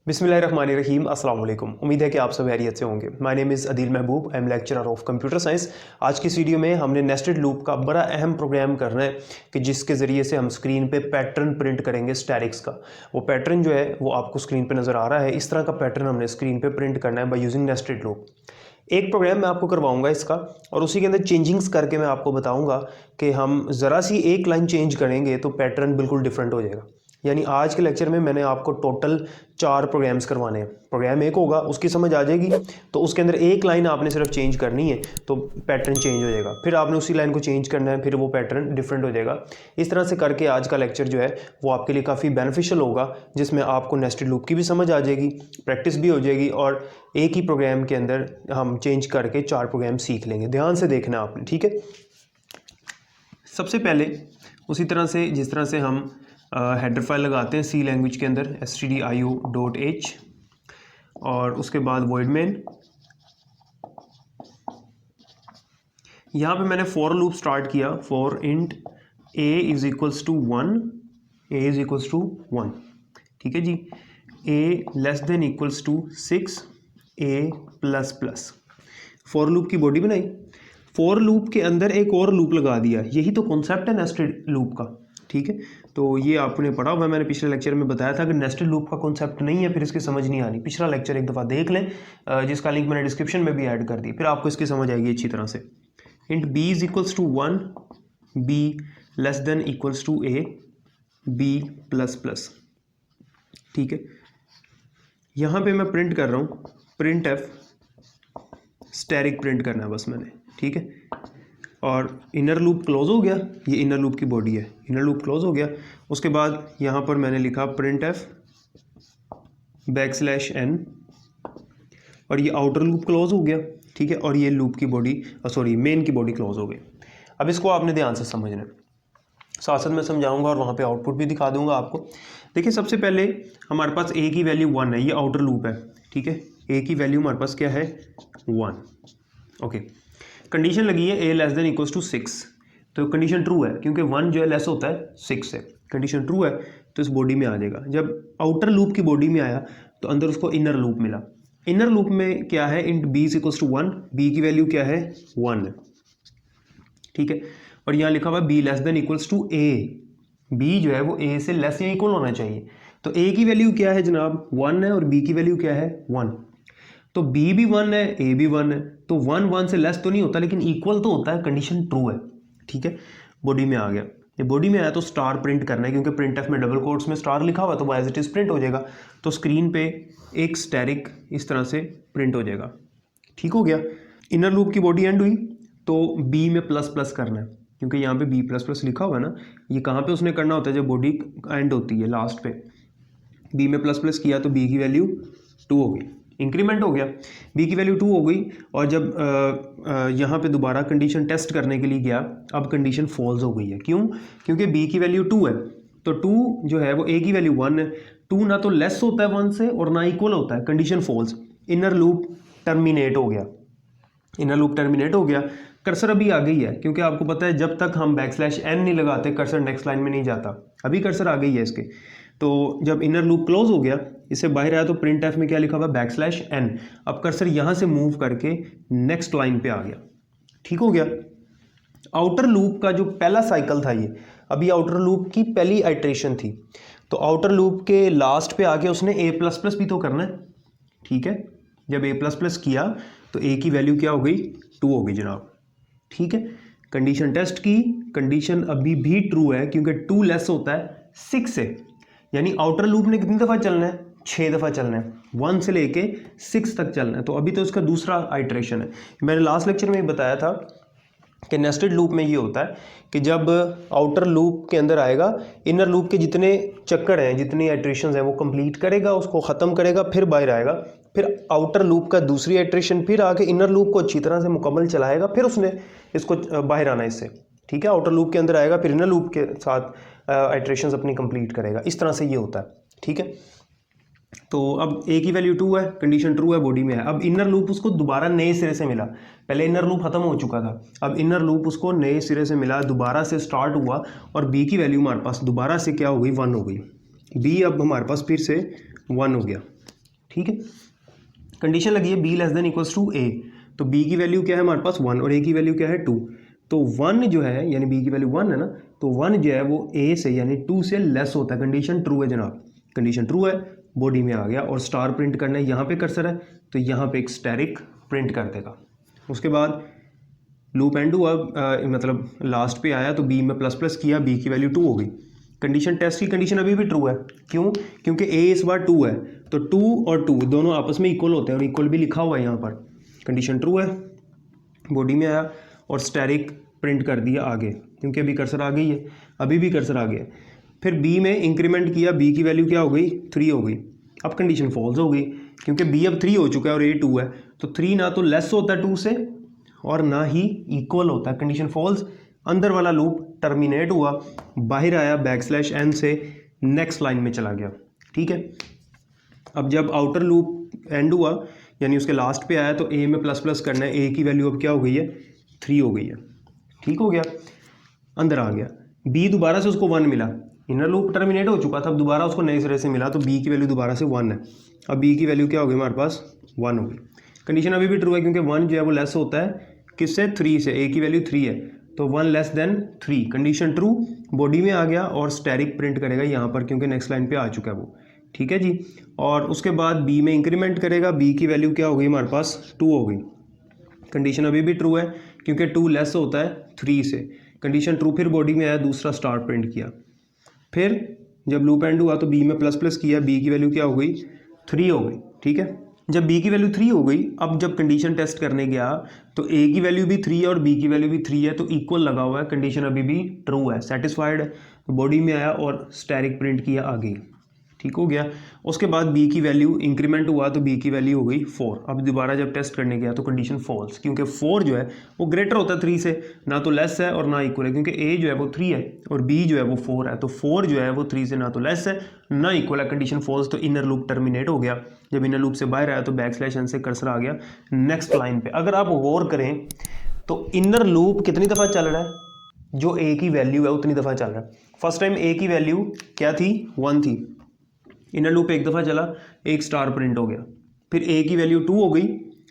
बिस्मिल्लाहिर्रहमानिर्रहीम अस्सलाम वालेकुम। उम्मीद है कि आप सब खैरियत से होंगे। My name is Adeel Mehboob, I am lecturer of computer science. आज की इस वीडियो में हमने नेस्टेड लूप का बड़ा अहम प्रोग्राम करना है कि जिसके ज़रिए से हम स्क्रीन पे पैटर्न प्रिंट करेंगे स्टैटिक्स का। वो पैटर्न जो है वो आपको स्क्रीन पे नज़र आ रहा है। इस तरह का पैटर्न हमने स्क्रीन पे प्रिंट करना है बाय यूजिंग नेस्टेड लूप। एक प्रोग्राम मैं आपको करवाऊंगा इसका, और उसी के अंदर चेंजिंग्स करके मैं आपको बताऊंगा कि हम ज़रा सी एक लाइन चेंज करेंगे तो पैटर्न बिल्कुल डिफरेंट हो जाएगा। यानी आज के लेक्चर में मैंने आपको टोटल 4 प्रोग्राम्स करवाने हैं। प्रोग्राम एक होगा, उसकी समझ आ जाएगी तो उसके अंदर एक लाइन आपने सिर्फ चेंज करनी है तो पैटर्न चेंज हो जाएगा। फिर आपने उसी लाइन को चेंज करना है, फिर वो पैटर्न डिफरेंट हो जाएगा। इस तरह से करके आज का लेक्चर जो है वो आपके लिए काफ़ी बेनिफिशियल होगा, जिसमें आपको नेस्टेड लूप की भी समझ आ जाएगी, प्रैक्टिस भी हो जाएगी, और एक ही प्रोग्राम के अंदर हम चेंज करके 4 प्रोग्राम सीख लेंगे। ध्यान से देखना आपने, ठीक है। सबसे पहले उसी तरह से जिस तरह से हम हेडर फाइल लगाते हैं सी लैंग्वेज के अंदर stdio.h, और उसके बाद void main। यहाँ पे मैंने फॉर लूप स्टार्ट किया, for int a is equals to 1, a is equals to 1, ठीक है जी। a less than equals to 6, a plus plus. For loop की बॉडी बनाई, फॉर लूप के अंदर एक और लूप लगा दिया। यही तो कॉन्सेप्ट है नेस्टेड लूप का, ठीक है। तो ये आपने पढ़ा हुआ है, मैंने पिछले लेक्चर में बताया था कि नेस्टेड लूप का कॉन्सेप्ट नहीं है फिर इसकी समझ नहीं आनी। पिछला लेक्चर एक दफ़ा देख लें, जिसका लिंक मैंने डिस्क्रिप्शन में भी ऐड कर दी, फिर आपको इसकी समझ आएगी अच्छी तरह से। Int b is equals to 1, b less than equals to a, b plus plus, ठीक है। यहाँ पे मैं प्रिंट कर रहा हूँ प्रिंट एफ, स्टैटिक प्रिंट करना है बस मैंने, ठीक है। और इनर लूप क्लोज हो गया, ये इनर लूप की बॉडी है, इनर लूप क्लोज हो गया। उसके बाद यहाँ पर मैंने लिखा प्रिंट एफ \n, और ये आउटर लूप क्लोज हो गया, ठीक है। और ये लूप की बॉडी, सॉरी मेन की बॉडी क्लोज हो गई। अब इसको आपने ध्यान से समझना है, साथ साथ मैं समझाऊंगा और वहाँ पे आउटपुट भी दिखा दूंगा आपको। देखिए सबसे पहले हमारे पास a की वैल्यू 1 है, ये आउटर लूप है, ठीक है। a की वैल्यू हमारे पास क्या है 1, ओके। कंडीशन लगी है a less than equals to 6, तो कंडीशन ट्रू है क्योंकि 1 जो है लेस होता है 6 से। कंडीशन ट्रू है तो इस बॉडी में आ जाएगा। जब आउटर लूप की बॉडी में आया तो अंदर उसको इनर लूप मिला। इनर लूप में क्या है, int b is equals to 1, b की वैल्यू क्या है 1 है, ठीक है। और यहाँ लिखा हुआ है b less than equals to a, b जो है वो a से लेस या इक्वल होना चाहिए। तो a की वैल्यू क्या है जनाब 1 है, और b की वैल्यू क्या है 1। तो b भी 1 है, a भी 1 है, तो 1 1 से लेस तो नहीं होता लेकिन इक्वल तो होता है, कंडीशन ट्रू है, ठीक है। बॉडी में आ गया, ये बॉडी में आया तो स्टार प्रिंट करना है, क्योंकि प्रिंट एफ में डबल कोट्स में स्टार लिखा हुआ है तो एज इट इज प्रिंट हो जाएगा। तो स्क्रीन पे एक स्टैटिक इस तरह से प्रिंट हो जाएगा, ठीक हो गया। इनर लूप की बॉडी एंड हुई तो b में प्लस प्लस करना है, क्योंकि यहाँ पे b प्लस प्लस लिखा हुआ है ना। ये कहाँ पे उसने करना होता है, जब बॉडी एंड होती है लास्ट पे। b में प्लस प्लस किया तो b की वैल्यू 2 हो गई, इंक्रीमेंट हो गया, b की वैल्यू 2 हो गई। और जब यहाँ पे दोबारा कंडीशन टेस्ट करने के लिए गया, अब कंडीशन फॉल्स हो गई है। क्यों? क्योंकि b की वैल्यू 2 है, तो 2 जो है वो a की वैल्यू 1 है। 2 ना तो लेस होता है 1 से और ना इक्वल होता है, condition false. Inner loop terminate हो गया, इनर लूप टर्मिनेट हो गया। कर्सर अभी आ गई है, क्योंकि आपको पता है जब तक हम \n नहीं लगाते कर्सर नेक्स्ट लाइन में नहीं जाता। अभी कर्सर आ गई है इसके। तो जब इनर लूप क्लोज हो गया, इससे बाहर आया तो प्रिंट एफ में क्या लिखा हुआ \n। अब कर्सर यहाँ से मूव करके नेक्स्ट लाइन पे आ गया, ठीक हो गया। आउटर लूप का जो पहला साइकिल था, ये अभी आउटर लूप की पहली आइट्रेशन थी, तो आउटर लूप के लास्ट पे आके उसने a++ भी तो करना है, ठीक है। जब a++ किया तो a की वैल्यू क्या हो गई 2 हो गई जनाब, ठीक है। कंडीशन टेस्ट की, कंडीशन अभी भी ट्रू है क्योंकि 2 लेस होता है 6 से। यानी आउटर लूप ने कितनी दफ़ा चलना है, 6 दफ़ा चलना है, 1 से लेके 6 तक चलना है। तो अभी तो इसका दूसरा आइट्रेशन है। मैंने लास्ट लेक्चर में बताया था कि नेस्टेड लूप में ये होता है कि जब आउटर लूप के अंदर आएगा, इनर लूप के जितने चक्कर हैं, जितनी आइट्रेशंस हैं वो कंप्लीट करेगा, उसको ख़त्म करेगा, फिर बाहर आएगा, फिर आउटर लूप का दूसरी आइट्रेशन, फिर आके इनर लूप को अच्छी तरह से मुकम्मल चलाएगा, फिर उसने इसको बाहर आना इससे, ठीक है। आउटर लूप के अंदर आएगा, फिर इनर लूप के साथ आइट्रेशंस अपनी कंप्लीट करेगा। इस तरह से ये होता है, ठीक है। तो अब a की वैल्यू 2 है, कंडीशन ट्रू है, बॉडी में है। अब इनर लूप उसको दोबारा नए सिरे से मिला, पहले इनर लूप खत्म हो चुका था, अब इनर लूप उसको नए सिरे से मिला, दोबारा से स्टार्ट हुआ, और b की वैल्यू हमारे पास दोबारा से क्या हो गई 1 हो गई। b अब हमारे पास फिर से 1 हो गया, ठीक है। कंडीशन लगी है B less than equals to A, तो बी की वैल्यू क्या है हमारे पास 1 और ए की वैल्यू क्या है 2, तो 1 जो है यानी बी की वैल्यू 1 है ना, तो 1 जो है वो ए से यानी 2 से लेस होता है। कंडीशन ट्रू है जनाब, कंडीशन ट्रू है, बॉडी में आ गया और स्टार प्रिंट करना है, यहाँ पे कर्सर है तो यहाँ पे एक स्टैरिक प्रिंट कर देगा। उसके बाद लूप एंड हुआ, मतलब लास्ट पे आया तो बी में प्लस प्लस किया, बी की वैल्यू 2 हो गई। कंडीशन टेस्ट की कंडीशन अभी भी ट्रू है, क्यों? क्योंकि ए इस बार 2 है, तो 2 और 2 दोनों आपस में इक्वल होते हैं और इक्वल भी लिखा हुआ है यहाँ पर। कंडीशन ट्रू है, बॉडी में आया और स्टैरिक प्रिंट कर दिया आगे, क्योंकि अभी कर्सर आ गई है, अभी भी कर्सर आ गया। फिर बी में इंक्रीमेंट किया, बी की वैल्यू क्या हो गई 3 हो गई। अब कंडीशन फॉल्स हो गई, क्योंकि बी अब 3 हो चुका है और ए 2 है, तो 3 ना तो लेस होता है 2 से और ना ही इक्वल होता है। कंडीशन फॉल्स, अंदर वाला लूप टर्मिनेट हुआ, बाहर आया \n से नेक्स्ट लाइन में चला गया। ठीक है, अब जब आउटर लूप एंड हुआ यानी उसके लास्ट पे आया तो ए में प्लस प्लस करना है, ए की वैल्यू अब क्या हो गई है 3 हो गई है। ठीक हो गया, अंदर आ गया। बी दोबारा से उसको 1 मिला, इनर लूप टर्मिनेट हो चुका था, अब दोबारा उसको नए सिरे से मिला तो बी की वैल्यू दोबारा से 1 है। अब बी की वैल्यू क्या हो गई हमारे पास 1 हो गई। कंडीशन अभी भी ट्रू है, क्योंकि 1 जो है वो लेस होता है किससे 3 से, ए की वैल्यू 3 है तो 1 less than 3। Condition true, body में आ गया और स्टैरिक प्रिंट करेगा यहाँ पर, क्योंकि नेक्स्ट लाइन पे आ चुका है वो। ठीक है जी, और उसके बाद बी में इंक्रीमेंट करेगा, बी की वैल्यू क्या हो गई हमारे पास 2 हो गई। कंडीशन अभी भी ट्रू है, क्योंकि 2 लेस होता है 3 से। कंडीशन ट्रू, फिर बॉडी में आया, दूसरा स्टार प्रिंट किया। फिर जब लूप एंड हुआ तो बी में प्लस प्लस किया, बी की वैल्यू क्या हो गई 3 हो गई। ठीक है, जब बी की वैल्यू 3 हो गई, अब जब कंडीशन टेस्ट करने गया तो ए की वैल्यू भी 3 है और बी की वैल्यू भी 3 है, तो इक्वल लगा हुआ है। कंडीशन अभी भी ट्रू है, सेटिस्फाइड है, तो बॉडी में आया और स्टैरिक प्रिंट किया आगे। ठीक हो गया, उसके बाद बी की वैल्यू इंक्रीमेंट हुआ तो बी की वैल्यू हो गई 4। अब दोबारा जब टेस्ट करने गया तो कंडीशन फॉल्स, क्योंकि 4 जो है वो ग्रेटर होता है 3 से, ना तो लेस है और ना इक्वल है, क्योंकि ए जो है वो 3 है और बी जो है वो 4 है, तो 4 जो है वो 3 से ना तो लेस है ना इक्वल है। कंडीशन फॉल्स, तो इनर लूप टर्मिनेट हो गया। जब इनर लूप से बाहर आया तो \n से कर्सर आ गया नेक्स्ट लाइन पे। अगर आप गौर करें तो इनर लूप कितनी दफ़ा चल रहा है, जो ए की वैल्यू है उतनी दफ़ा चल रहा है। फर्स्ट टाइम ए की वैल्यू क्या थी 1 थी, इनर लूप एक दफ़ा चला, एक स्टार प्रिंट हो गया। फिर ए की वैल्यू 2 हो गई।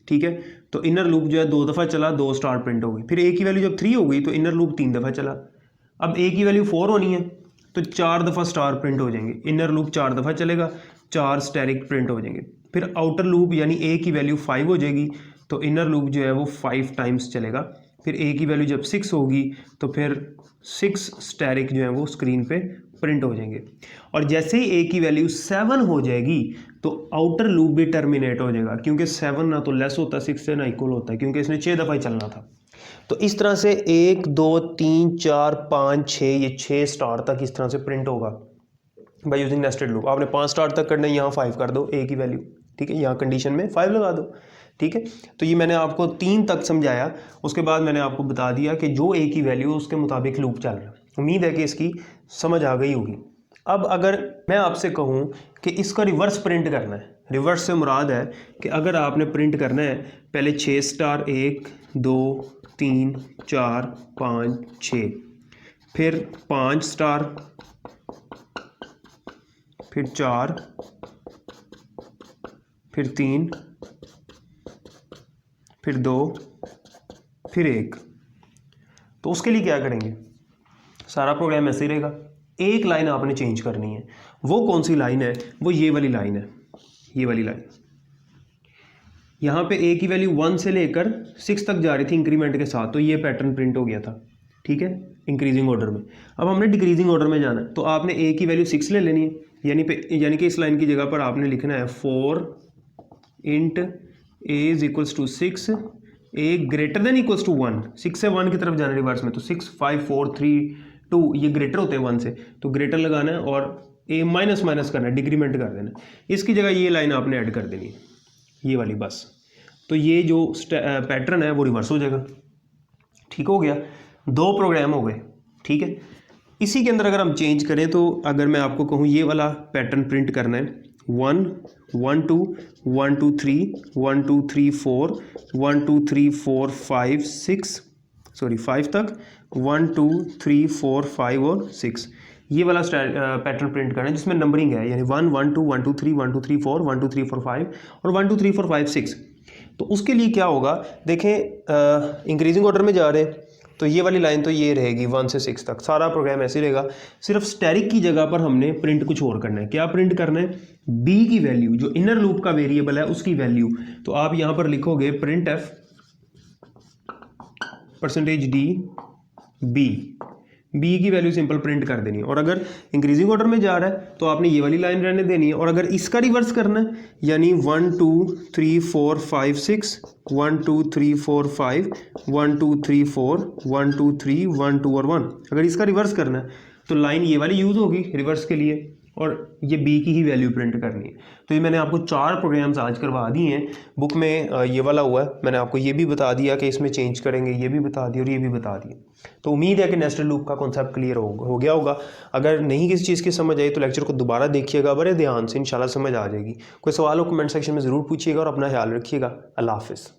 ठीक है, तो इनर लूप जो है 2 दफ़ा चला, 2 स्टार प्रिंट हो गई। फिर ए की वैल्यू जब 3 हो गई तो इनर लूप 3 दफ़ा चला। अब ए की वैल्यू 4 होनी है तो 4 दफ़ा स्टार प्रिंट हो जाएंगे, इनर लूप 4 दफ़ा चलेगा, 4 स्टैरिक प्रिंट हो जाएंगे। फिर आउटर लूप यानी ए की वैल्यू 5 हो जाएगी तो इनर लूप जो है वो 5 टाइम्स चलेगा। फिर ए की वैल्यू जब 6 होगी तो फिर 6 स्टैरिक जो है वो स्क्रीन पे प्रिंट हो जाएंगे। और जैसे ही ए की वैल्यू 7 हो जाएगी तो आउटर लूप भी टर्मिनेट हो जाएगा, क्योंकि 7 ना तो लेस होता 6 से ना इक्वल होता है, क्योंकि इसने 6 दफ़ा ही चलना था। तो इस तरह से 1 2 3 4 5 6 ये 6 स्टार तक इस तरह से प्रिंट होगा बाय यूजिंग नेस्टेड लूप। आपने 5 स्टार तक करना है, यहाँ 5 कर दो ए की वैल्यू। ठीक है, यहाँ कंडीशन में 5 लगा दो। ठीक है, तो ये मैंने आपको 3 तक समझाया, उसके बाद मैंने आपको बता दिया कि जो ए की वैल्यू उसके मुताबिक लूप चल रहा है। उम्मीद है कि इसकी समझ आ गई होगी। अब अगर मैं आपसे कहूँ कि इसका रिवर्स प्रिंट करना है, रिवर्स से मुराद है कि अगर आपने प्रिंट करना है पहले 6 स्टार 1 2 3 4 5 6, फिर 5 स्टार, फिर 4, फिर 3, फिर 2, फिर 1, तो उसके लिए क्या करेंगे, सारा प्रोग्राम ऐसे ही रहेगा। एक लाइन आपने चेंज करनी है। वो कौन सी लाइन है, वो ये वाली लाइन है, ये वाली लाइन। यहाँ पे ए की वैल्यू 1 से लेकर 6 तक जा रही थी इंक्रीमेंट के साथ, तो ये पैटर्न प्रिंट हो गया था। ठीक है, इंक्रीजिंग ऑर्डर में। अब हमने डिक्रीजिंग ऑर्डर में जाना है, तो आपने ए की वैल्यू 6 ले लेनी है, यानी कि इस लाइन की जगह पर आपने लिखना है 4 int a is equals to 6, a greater than equals to 1। 6 से 1 की तरफ जाना रिवर्स में, तो 6 5 4 3 2 ये ग्रेटर होते हैं 1 से, तो ग्रेटर लगाना है और ए माइनस माइनस करना है, डिक्रीमेंट कर देना है। इसकी जगह ये लाइन आपने ऐड कर देनी है, ये वाली बस। तो ये जो पैटर्न है वो रिवर्स हो जाएगा। ठीक हो गया, 2 प्रोग्राम हो गए। ठीक है, इसी के अंदर अगर हम चेंज करें तो अगर मैं आपको कहूँ ये वाला पैटर्न प्रिंट करना है 1 1 2 1 2 3 1 2 3 4 1 2 3 4 5 6 तक 1 2 3 4 5 और 6, ये वाला पैटर्न प्रिंट करना है जिसमें नंबरिंग है, यानी 1 1 2 1 2 3 1 2 3 4 1 2 3 4 5 और 1 2 3 4 5 6। तो उसके लिए क्या होगा, देखें इंक्रीजिंग ऑर्डर में जा रहे हैं तो ये वाली लाइन तो ये रहेगी 1 से 6 तक, सारा प्रोग्राम ऐसे रहेगा। सिर्फ स्टैरिक की जगह पर हमने प्रिंट कुछ और करना है। क्या प्रिंट करना है, बी की वैल्यू, जो इनर लूप का वेरिएबल है उसकी वैल्यू। तो आप यहाँ पर लिखोगे प्रिंट एफ %d बी की वैल्यू सिंपल प्रिंट कर देनी है। और अगर इंक्रीजिंग ऑर्डर में जा रहा है तो आपने ये वाली लाइन रहने देनी है। और अगर इसका रिवर्स करना है, यानी 1 2 3 4 5 6 1 2 3 4 5 1 2 3 4 1 2 3 1 2 और 1, अगर इसका रिवर्स करना है तो लाइन ये वाली यूज़ होगी रिवर्स के लिए और ये बी की ही वैल्यू प्रिंट करनी है। तो ये मैंने आपको 4 प्रोग्राम्स आज करवा दिए हैं। बुक में ये वाला हुआ है, मैंने आपको ये भी बता दिया कि इसमें चेंज करेंगे, ये भी बता दिया और ये भी बता दिया। तो उम्मीद है कि नेस्टेड लूप का कॉन्सेप्ट क्लियर हो गया होगा। अगर नहीं किसी चीज़ की समझ आई तो लेक्चर को दोबारा देखिएगा बड़े ध्यान से, इंशाल्लाह समझ आ जाएगी। कोई सवाल हो कमेंट सेक्शन में ज़रूर पूछिएगा और अपना ख्याल रखिएगा। अल्लाह हाफ़िज़।